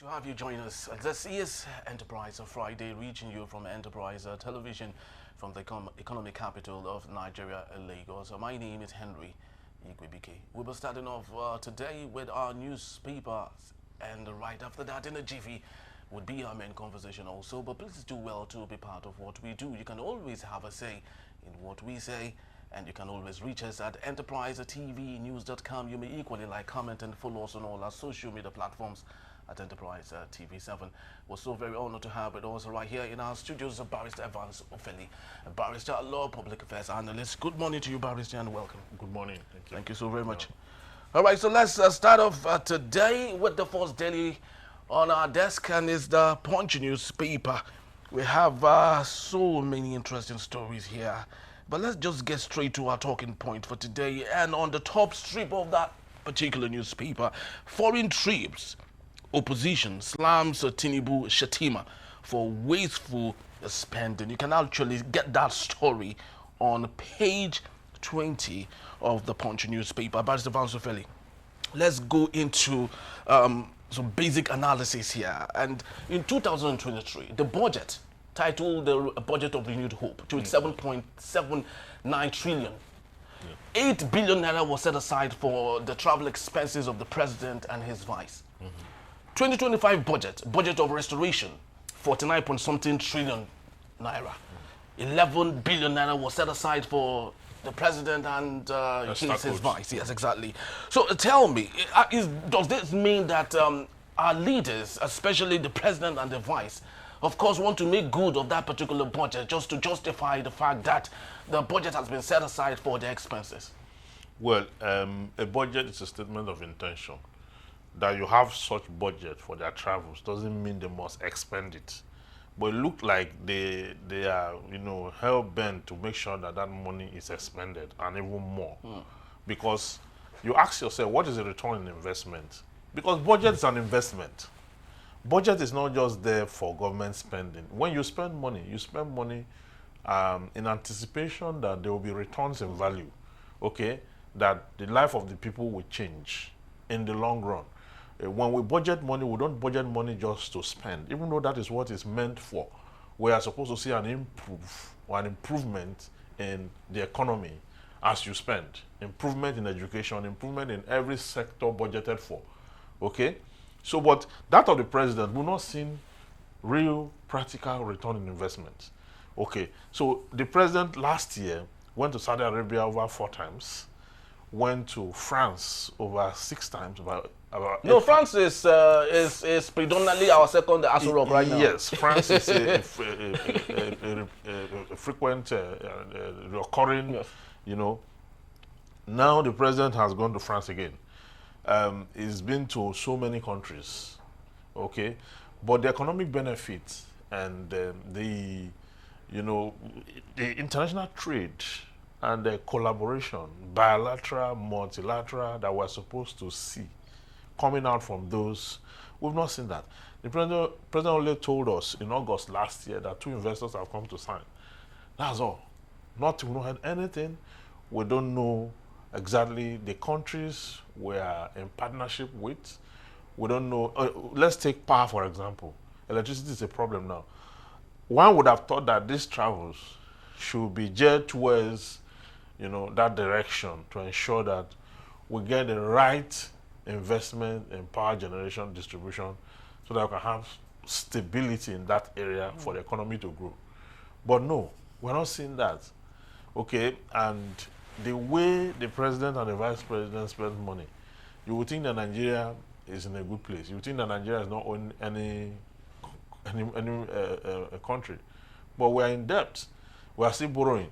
to have you join us. This is Enterprise Friday, reaching you from Enterprise Television from the economic capital of Nigeria, Lagos. My name is Henry Igwebike. We'll be starting off today with our newspapers, and right after that, in a jiffy, would be our main conversation also. But please do well to be part of what we do. You can always have a say in what we say, and you can always reach us at enterprisetvnews.com. You may equally like, comment, and follow us on all our social media platforms at Enterprise TV7. We're so very honored to have with us right here in our studios Barrister Evans Ofeli, a barrister, law, public affairs analyst. Good morning to you, Barrister, and welcome. Good morning. Thank you. Thank you so very much. All right, so let's start off today with the first daily on our desk, and it's the Punch newspaper. We have so many interesting stories here, but let's just get straight to our talking point for today. And on the top strip of that particular newspaper, foreign trips. Opposition slams TINUBU Shatima for wasteful spending. You can actually get that story on page 20 of the Punch newspaper. Barrister Vansofeli, let's go into some basic analysis here. And in 2023, the budget, titled the Budget of Renewed Hope, to 7.79 trillion. 8 billion naira was set aside for the travel expenses of the president and his vice. 2025 budget of restoration, 49 point something trillion naira. 11 billion naira was set aside for the president and his vice. Yes, exactly. So tell me, does this mean that our leaders, especially the president and the vice, of course, want to make good of that particular budget just to justify the fact that the budget has been set aside for their expenses? Well, a budget is a statement of intention. That you have such budget for their travels doesn't mean they must expend it. But it look like they are, hell-bent to make sure that that money is expended and even more. Because you ask yourself, what is the return on investment? Because budget is an investment. Budget is not just there for government spending. When you spend money in anticipation that there will be returns in value, okay? That the life of the people will change in the long run. When we budget money, we don't budget money just to spend, even though that is what it's meant for. We are supposed to see an improvement in the economy as you spend, improvement in education, improvement in every sector budgeted for, okay? So, but that of the president, we've not seen real practical return on investment, okay? So the president last year went to Saudi Arabia over 4 times, went to France over 6 times, no, France is predominantly our second Aso Rock right now. Yes, France is a frequent, recurring, yes. Now the president has gone to France again. He's been to so many countries, okay? But the economic benefits and the international trade and the collaboration, bilateral, multilateral, that we're supposed to see coming out from those, we've not seen that. The president only told us in August last year that 2 investors have come to sign. That's all. We've not heard anything. We don't know exactly the countries we are in partnership with. We don't know. Let's take power, for example. Electricity is a problem now. One would have thought that these travels should be geared towards, that direction to ensure that we get the right investment in power generation, distribution, so that we can have stability in that area for the economy to grow. But no, we're not seeing that. Okay, and the way the president and the vice president spend money, you would think that Nigeria is in a good place. You would think that Nigeria is not owning any country. But we're in debt. We are still borrowing.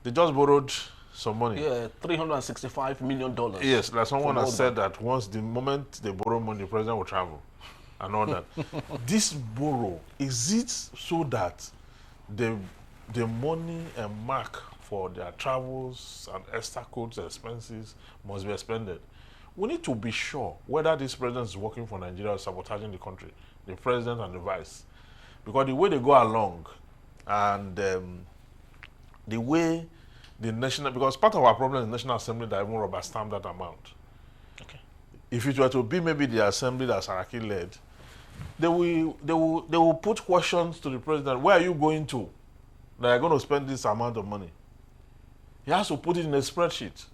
They just borrowed some money. Yeah, $365 million. Yes, like someone has said that the moment they borrow money, the president will travel and all that. This borrow, is it so that the money and mark for their travels and S.Court expenses must be expended? We need to be sure whether this president is working for Nigeria or sabotaging the country, the president and the vice. Because the way they go along and the way because part of our problem is the National Assembly that even rubber stamp that amount. Okay. If it were to be maybe the assembly that Saraki led, they will put questions to the president. Where are you going to? That are going to spend this amount of money. He has to put it in a spreadsheet.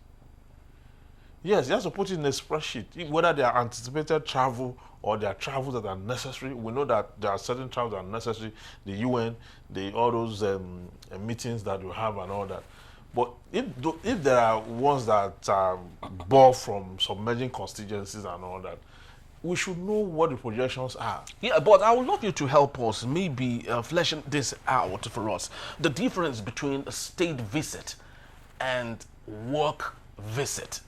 Yes, he has to put it in a spreadsheet. Whether they are anticipated travel or they are travels that are necessary. We know that there are certain travels that are necessary. The UN, all those meetings that you have and all that. But if there are ones that are born from submerging constituencies and all that, we should know what the projections are. Yeah, but I would love you to help us maybe fleshing this out for us. The difference between a state visit and work visit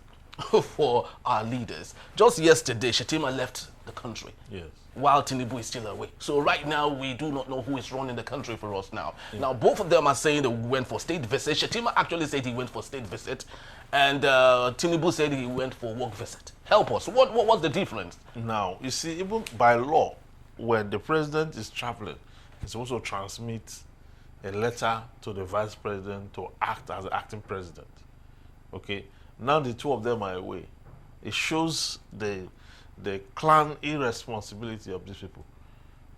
for our leaders. Just yesterday, Shetima left the country. Yes. While TINUBU is still away. So right now, we do not know who is running the country for us now. Yeah. Now, both of them are saying they went for state visit. Shetima actually said he went for state visit. And TINUBU said he went for work visit. Help us. What was the difference? Now, you see, even by law, when the president is traveling, he's supposed to transmit a letter to the vice president to act as the acting president. Okay? Now the two of them are away. It shows the clan irresponsibility of these people.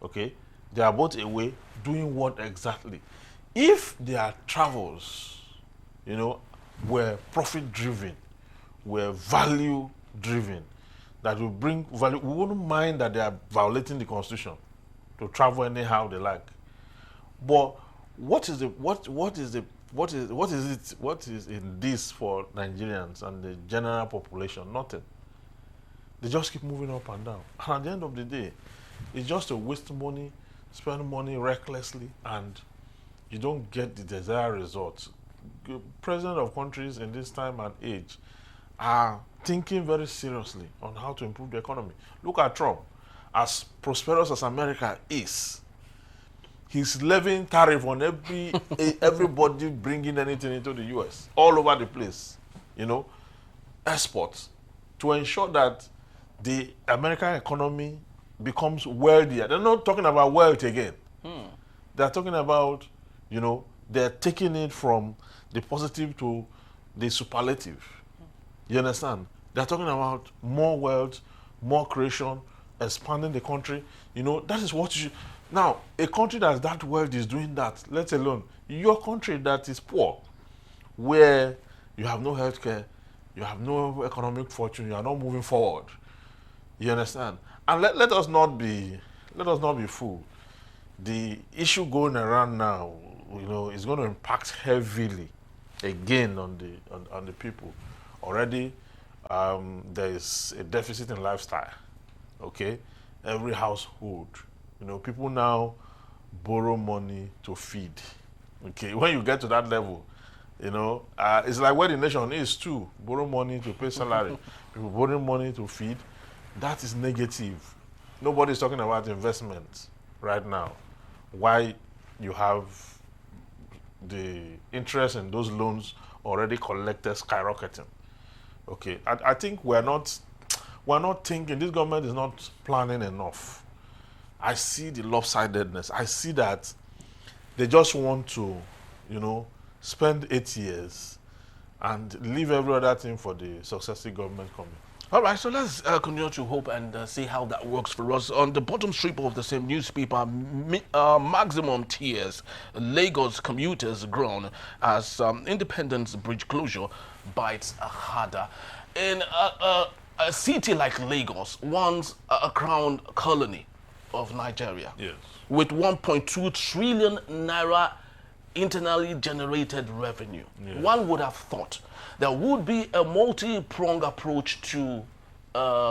Okay? They are both away, doing what exactly? If their travels, you know, were profit-driven, were value-driven, that will bring value, we wouldn't mind that they are violating the Constitution to travel anyhow they like. But what is in this for Nigerians and the general population? Nothing. They just keep moving up and down. And at the end of the day, it's just to waste money, spend money recklessly, and you don't get the desired results. Presidents of countries in this time and age are thinking very seriously on how to improve the economy. Look at Trump. As prosperous as America is, he's levying tariff on everybody bringing anything into the U.S. all over the place, you know, exports, to ensure that the American economy becomes wealthier. They're not talking about wealth again. They're talking about, you know, they're taking it from the positive to the superlative. You understand? They're talking about more wealth, more creation, expanding the country. You know, that is what you should. Now, a country that wealth is doing that, let alone your country that is poor, where you have no healthcare, you have no economic fortune, you are not moving forward. You understand? And let us not be fooled. The issue going around now, you know, is going to impact heavily again on the people. Already, there is a deficit in lifestyle. Okay, every household, you know, people now borrow money to feed. Okay, when you get to that level, you know, it's like where the nation is too. Borrow money to pay salary. People borrow money to feed. That is negative. Nobody's talking about investment right now. Why you have the interest in those loans already collected skyrocketing. Okay, I think we're not thinking, this government is not planning enough. I see the lopsidedness. I see that they just want to, you know, spend 8 years and leave every other thing for the successive government coming. All right, so let's continue to hope and see how that works for us. On the bottom strip of the same newspaper, maximum tears. Lagos commuters groan as Independence Bridge closure bites harder. In a city like Lagos, once a crown colony of Nigeria, yes, with 1.2 trillion naira internally generated revenue, yes, one would have thought there would be a multi-pronged approach to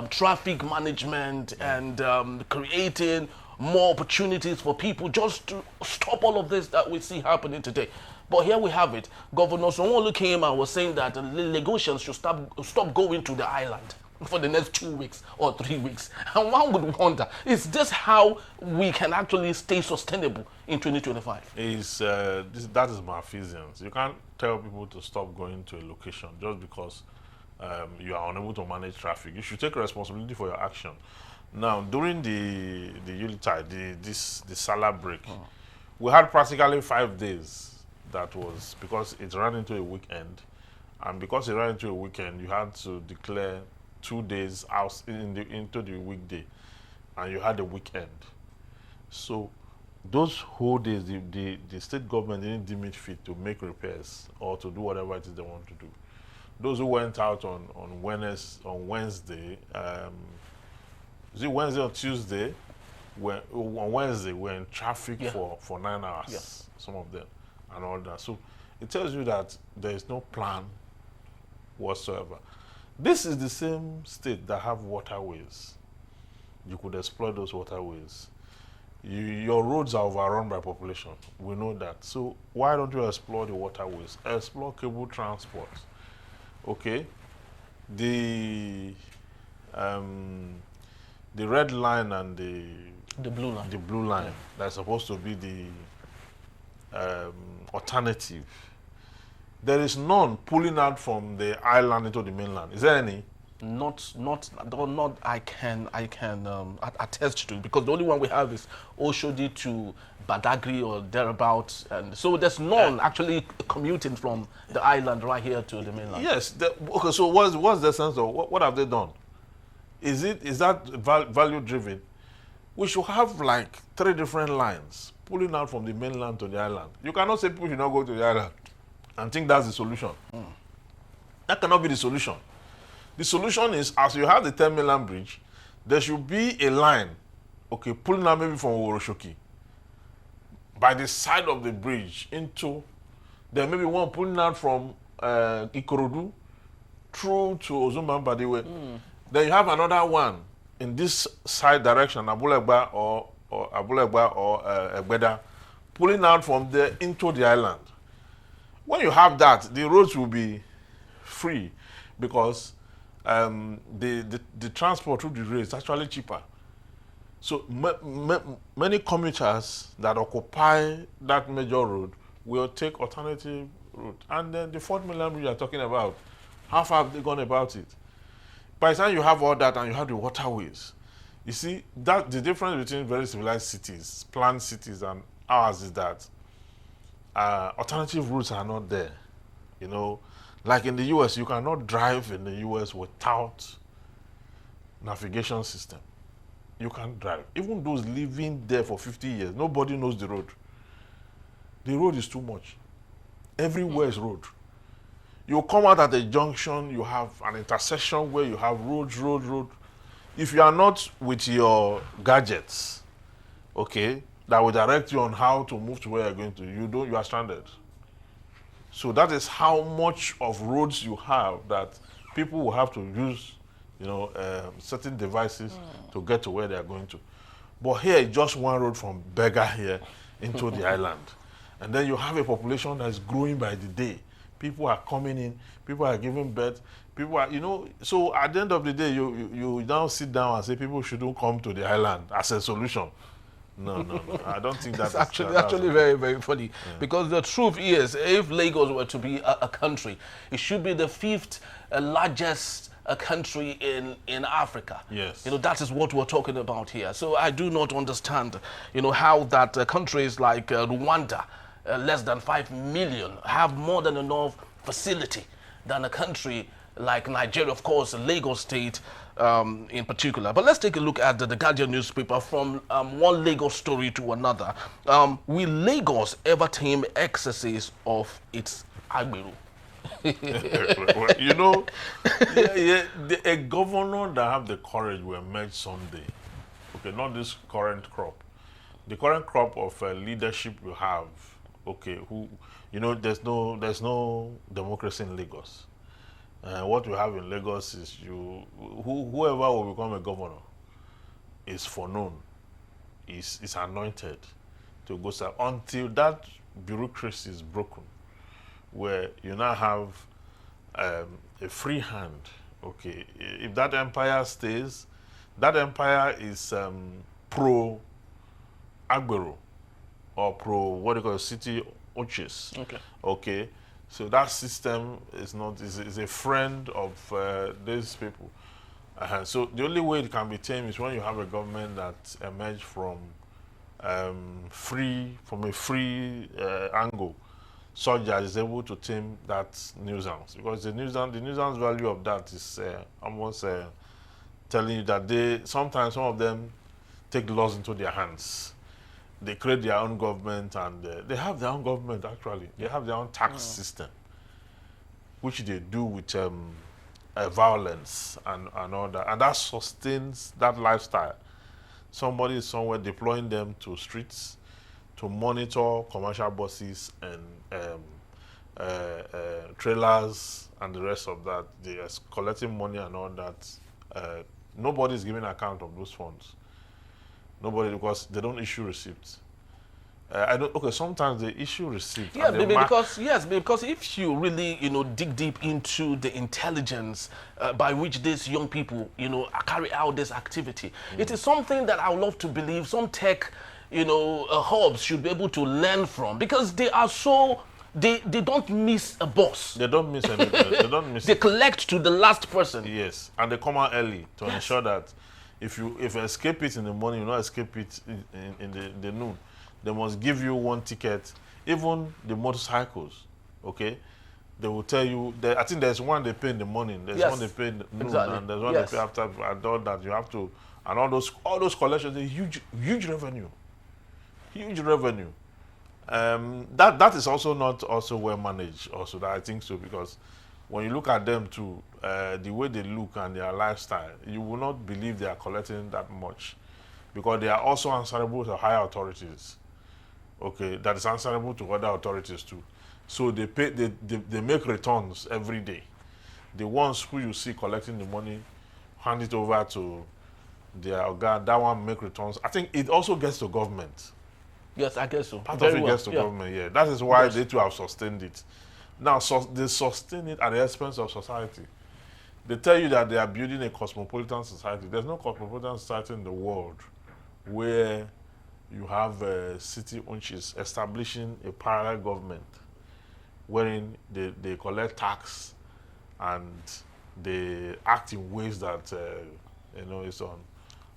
traffic management and creating more opportunities for people just to stop all of this that we see happening today. But here we have it. Governor Sanwo-Olu came and was saying that the Lagosians should stop going to the island for the next 2 weeks or 3 weeks. And one would wonder, is this how we can actually stay sustainable in 2025? That is malfeasance. You can't tell people to stop going to a location just because you are unable to manage traffic. You should take responsibility for your action. Now, during the Yuletide, the Salah break, we had practically 5 days. That was because it ran into a weekend, and because it ran into a weekend, you had to declare 2 days out into the weekday. and you had a weekend. So those whole days, the state government didn't deem it fit to make repairs or to do whatever it is they want to do. Those who went out on Wednesday, is it Wednesday or Tuesday? On Wednesday, we're in traffic for 9 hours, some of them, and all that. So it tells you that there is no plan whatsoever. This is the same state that have waterways. You could exploit those waterways. Your roads are overrun by population. We know that. So why don't you explore the waterways? Explore cable transport. Okay. The red line and the blue line that's supposed to be the alternative. There is none pulling out from the island into the mainland. Is there any? Not I can attest to, because the only one we have is Oshodi to Badagry or thereabouts, and so there's none actually commuting from the island right here to the mainland. Yes. Okay. So what's the sense of what have they done? Is that value driven? We should have like 3 different lines pulling out from the mainland to the island. You cannot say people should not go to the island and think that's the solution. That cannot be the solution. The solution is, as you have the 10 mainland bridge, there should be a line, okay, pulling out maybe from Oroshoki by the side of the bridge into, there may be one pulling out from Ikorodu through to Ozumbambadiwe. Then you have another one in this side direction, Abulegba or Egbeda, pulling out from there into the island. When you have that, the roads will be free, because the transport through the rail is actually cheaper. So many commuters that occupy that major road will take alternative route. And then the 4th mainland bridge you're talking about, how far have they gone about it? By the time you have all that and you have the waterways, you see that the difference between very civilized cities, planned cities, and ours is that alternative routes are not there. You know, like in the US, you cannot drive in the US without navigation system. You can't drive. Even those living there for 50 years, nobody knows the road. The road is too much. Everywhere is road. You come out at a junction, you have an intersection where you have road. If you are not with your gadgets, okay, that will direct you on how to move to where you're going to, you are stranded. So that is how much of roads you have that people will have to use, you know, certain devices to get to where they are going to. But here, it's just one road from Bega here into the island. And then you have a population that is growing by the day. People are coming in, people are giving birth, people are, you know, so at the end of the day, you now sit down and say people shouldn't come to the island as a solution. No. I don't think that's actually very, very funny. Because the truth is, if Lagos were to be a country, it should be the 5th largest country in Africa. Yes. You know, that is what we're talking about here. So I do not understand, you know, how that countries like Rwanda, less than 5 million, have more than enough facility than a country like Nigeria, of course, Lagos State in particular. But let's take a look at the Guardian newspaper from one Lagos story to another. Will Lagos ever tame excesses of its Agberu? You know, a governor that have the courage will emerge someday. Okay, not this current crop. The current crop of leadership you have, okay, who, you know, there's no democracy in Lagos. What we have in Lagos is whoever will become a governor is foreknown, is anointed to go serve until that bureaucracy is broken, where you now have a free hand. Okay, if that empire stays, that empire is pro Agbero or pro what do you call city Ochis. Okay. So that system is a friend of these people. So the only way it can be tamed is when you have a government that emerged from a free angle, such that is able to tame that nuisance. Because the nuisance value of that is almost telling you that sometimes some of them, take the laws into their hands. They create their own government, and they have their own government, actually. They have their own tax system, which they do with violence and all that. And that sustains that lifestyle. Somebody is somewhere deploying them to streets to monitor commercial buses and trailers and the rest of that. They are collecting money and all that. Nobody is giving account of those funds. Nobody, because they don't issue receipts. I don't. Okay, sometimes they issue receipts. Yeah, because if you really, dig deep into the intelligence by which these young people, carry out this activity, it is something that I would love to believe some tech, hubs should be able to learn from, because they are so. They don't miss a boss. They don't miss anything. They don't miss. They collect to the last person. Yes, and they come out early to ensure that if you escape it in the morning, you not escape it in the noon. They must give you one ticket. Even the motorcycles, okay? They will tell you. I think there's one they pay in the morning. There's one they pay in the noon, and there's one they pay after. And all that you have to, and all those collections, a huge revenue, huge revenue. That is also not also well managed. Also, that I think so, because when you look at them too, the way they look and their lifestyle, you will not believe they are collecting that much, because they are also answerable to higher authorities. Okay, that is answerable to other authorities too. So they pay. They make returns every day. The ones who you see collecting the money, hand it over to their organ. That one make returns. I think it also gets to government. Yes, I guess so. Part of it gets to government, yeah. That is why they too have sustained it. Now, they sustain it at the expense of society. They tell you that they are building a cosmopolitan society. There's no cosmopolitan society in the world where you have city unches establishing a parallel government wherein they collect tax and they act in ways that, is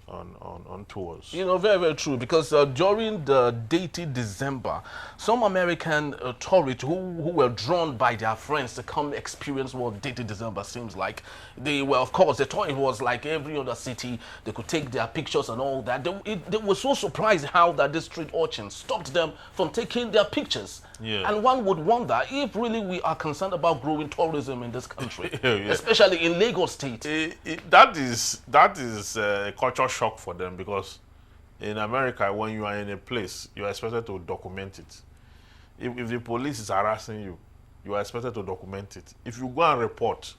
on tours. Very, very true, because during the dated December, some American tourists who were drawn by their friends to come experience what dated December seems like, they thought it was like every other city. They could take their pictures and all that. They were so surprised how that the street urchins stopped them from taking their pictures. Yeah. And one would wonder if really we are concerned about growing tourism in this country, yeah. especially in Lagos State. That is a culture shock for them, because in America, when you are in a place, you are expected to document it. If the police is harassing you, you are expected to document it. If you go and report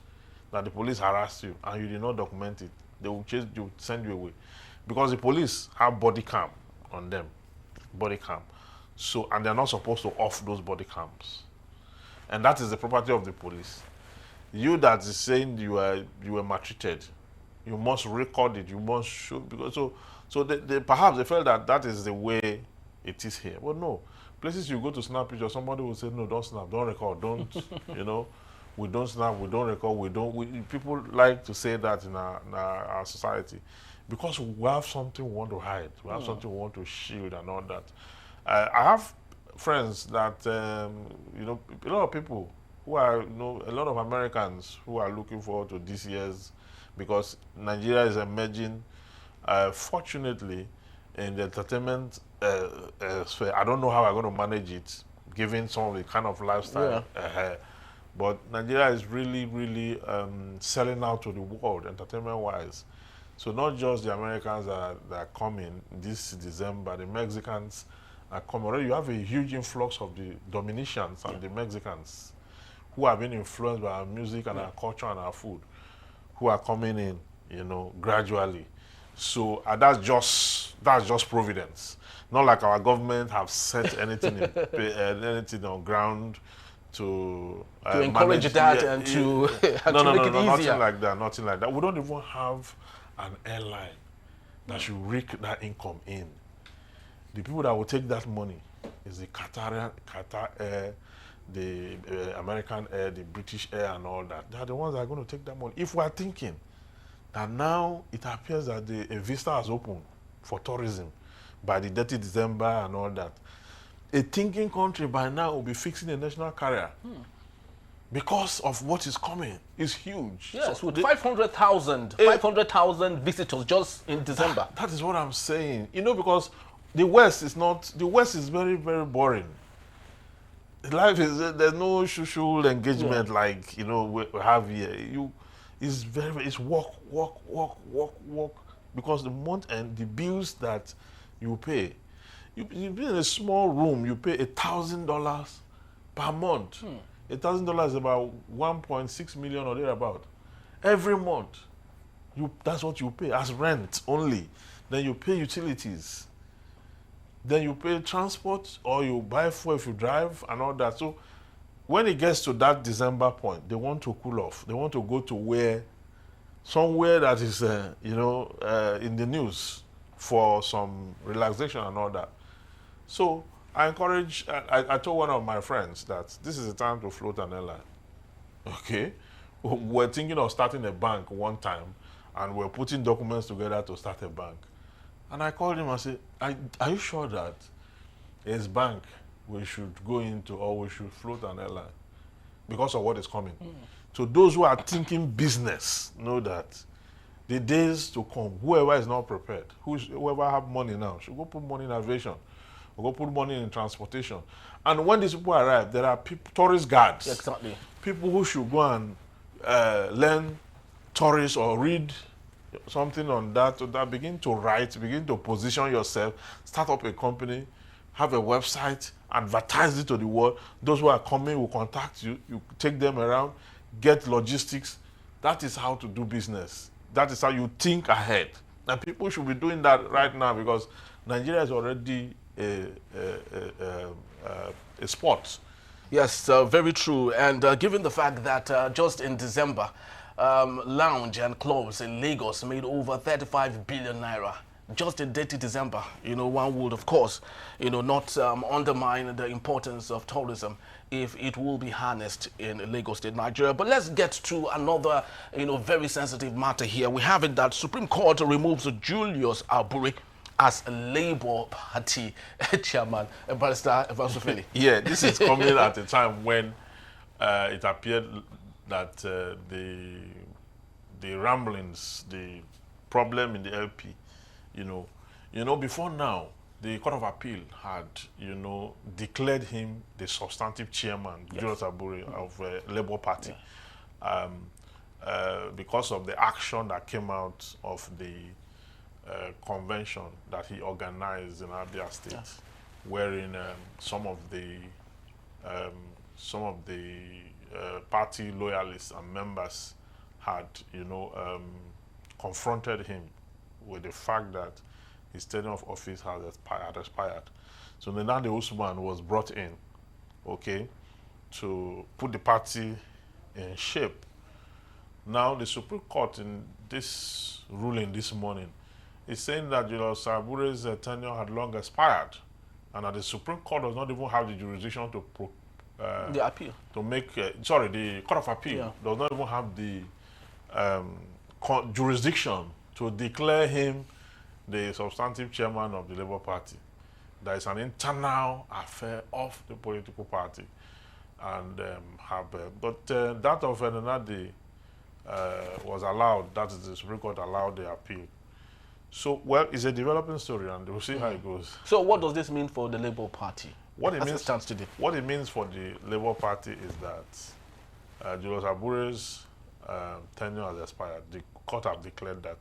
that the police harassed you and you did not document it, they will send you away, because the police have body cam on them, body cam. So, and they're not supposed to off those body cams, and that is the property of the police. You that is saying you were maltreated, you must record it. You must show, because so they perhaps they felt that is the way it is here. But no, places you go to snap picture, somebody will say no, don't snap, don't record, don't we don't snap, we don't record, people like to say that in our society, because we have something we want to hide, we have something we want to shield and all that. I have friends that a lot of people who are a lot of Americans who are looking forward to this year's, because Nigeria is emerging, fortunately, in the entertainment sphere. I don't know how I'm going to manage it, given some of the kind of lifestyle. But Nigeria is really, really selling out to the world, entertainment-wise. So not just the Americans that are coming this December, the Mexicans are coming. Already you have a huge influx of the Dominicians and the Mexicans who have been influenced by our music and our culture and our food, who are coming in, gradually. So that's just providence. Not like our government have set anything anything on ground to encourage manage, that and to make it easier. Nothing like that. We don't even have an airline that should rake that income in. The people that will take that money is the Qatar Air, the American Air, the British Air, and all that. They are the ones that are going to take that money. If we are thinking that now it appears that a vista has opened for tourism by the dirty December and all that, a thinking country by now will be fixing a national carrier. because of what is coming. It's huge. Yes, So with they- 500,000 visitors just in December. That is what I'm saying. You know, because the West is very, very boring. Life is, there's no social engagement like, you know, we have here. It's work, because the month and the bills that you pay, you be in a small room, you pay $1,000 per month. $1,000 is about 1.6 million or thereabout. Every month, that's what you pay as rent only. Then you pay utilities. Then you pay transport, or you buy fuel if you drive and all that. So when it gets to that December point, they want to cool off. They want to go to somewhere that is, in the news for some relaxation and all that. So I told one of my friends that this is the time to float an airline. Okay? We're thinking of starting a bank one time, and we're putting documents together to start a bank. And I called him and said, are you sure that it's bank we should go into, or we should float an airline because of what is coming? So those who are thinking business know that the days to come, whoever is not prepared, whoever have money now, should go put money in aviation, or go put money in transportation. And when these people arrive, there are tourist guards. Exactly. People who should go and learn tourist or read something on that, begin to write, begin to position yourself, start up a company, have a website, advertise it to the world. Those who are coming will contact you, you take them around, get logistics. That is how to do business. That is how you think ahead. And people should be doing that right now, because Nigeria is already a sport. Yes, very true. And given the fact that just in December, lounge and clubs in Lagos made over 35 billion naira. Just in dirty December, one would, of course, not undermine the importance of tourism if it will be harnessed in Lagos State, Nigeria. But let's get to another, very sensitive matter here. We have it that Supreme Court removes Julius Abure as a Labour Party chairman, Barrister Evasufeli. Yeah, this is coming at a time when it appeared that the ramblings, the problem in the LP, before now, the Court of Appeal had, declared him the substantive chairman, yes, Julius Abure, of Labour Party, because of the action that came out of the convention that he organized in Abia State, yes, wherein some of the party loyalists and members had, confronted him with the fact that his tenure of office had expired. So Nandi Usman was brought in, okay, to put the party in shape. Now the Supreme Court in this ruling this morning is saying that Julius Abure's tenure had long expired, and that the Supreme Court does not even have the jurisdiction to the appeal. To make, the Court of Appeal does not even have the jurisdiction to declare him the substantive chairman of the Labour Party. That is an internal affair of the political party. And that of Nandi was allowed, that is, the Supreme Court allowed the appeal. So, well, it's a developing story, and we'll see how it goes. So what does this mean for the Labour Party? What it means for the Labour Party is that Julius Abure's tenure has expired. The court have declared that.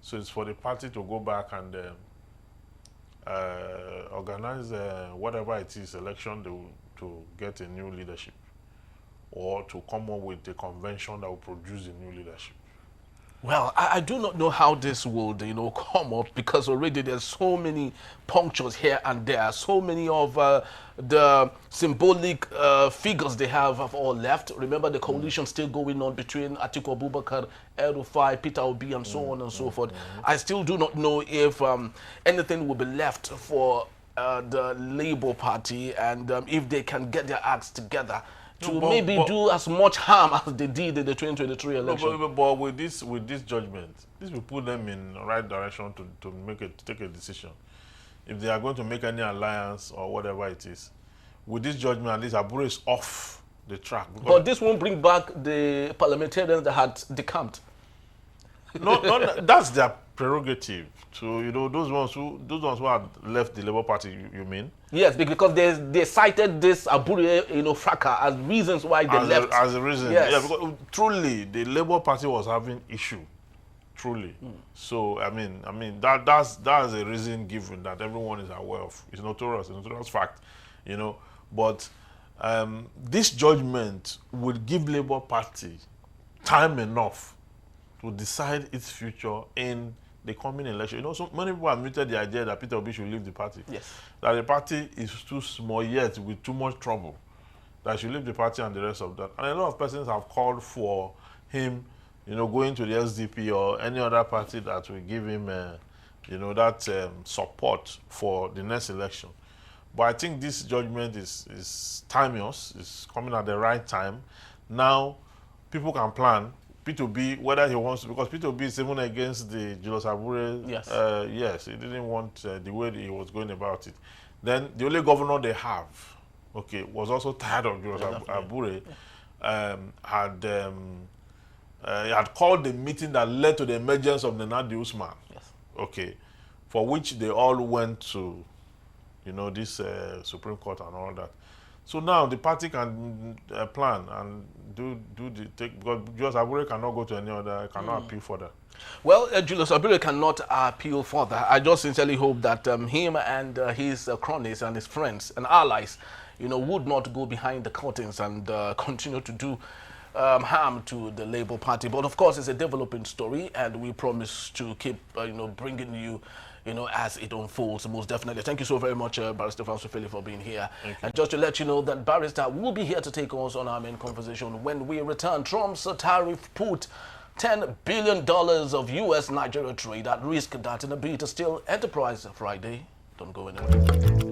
So it's for the party to go back and organize whatever it is, election to get a new leadership, or to come up with a convention that will produce a new leadership. Well, I do not know how this would, come up, because already there's so many punctures here and there. So many of the symbolic figures they have all left. Remember, the coalition still going on between Atiku Abubakar, El-Rufai, Peter Obi, and so on and so forth. I still do not know if anything will be left for the Labour Party, and if they can get their acts together to do as much harm as they did in the 2023 election. But with this judgment, this will put them in the right direction to take a decision. If they are going to make any alliance or whatever it is, with this judgment, at least Abure is off the track. But this won't bring back the parliamentarians that had decamped. No, that's their prerogative. So those ones who had left the Labour Party, you mean? Yes, because they cited this Abure, fracas as reasons why they left. As a reason, yes. Yeah, because truly the Labour Party was having issue, truly. So I mean that's a reason given that everyone is aware of. It's notorious fact, But this judgment would give Labour Party time enough to decide its future in the coming election. So many people admitted the idea that Peter Obi should leave the party. Yes. That the party is too small yet with too much trouble. That he should leave the party and the rest of that. And a lot of persons have called for him, going to the SDP or any other party that will give him, that support for the next election. But I think this judgment is timeless. It's coming at the right time. Now, people can plan. P2B, whether he wants to, because P2B is even against the Julius Abure. Yes. Yes, he didn't want the way he was going about it. Then the only governor they have, was also tired of Julius Abure. Had called the meeting that led to the emergence of Nenadi Usman. Yes. For which they all went to, this Supreme Court and all that. So now the party can plan and because Julius Abure cannot go to any other, cannot appeal further. Well, Julius Abure cannot appeal further. I just sincerely hope that him and his cronies and his friends and allies, would not go behind the curtains and continue to do harm to the Labour Party. But of course, it's a developing story, and we promise to keep, bringing you, as it unfolds, most definitely. Thank you so very much, Barrister Fansufeli, for being here. And just to let you know that Barrister will be here to take us on our main conversation when we return. Trump's tariff put $10 billion of U.S.-Nigeria trade at risk. That in a bit. Still Enterprise Friday. Don't go anywhere.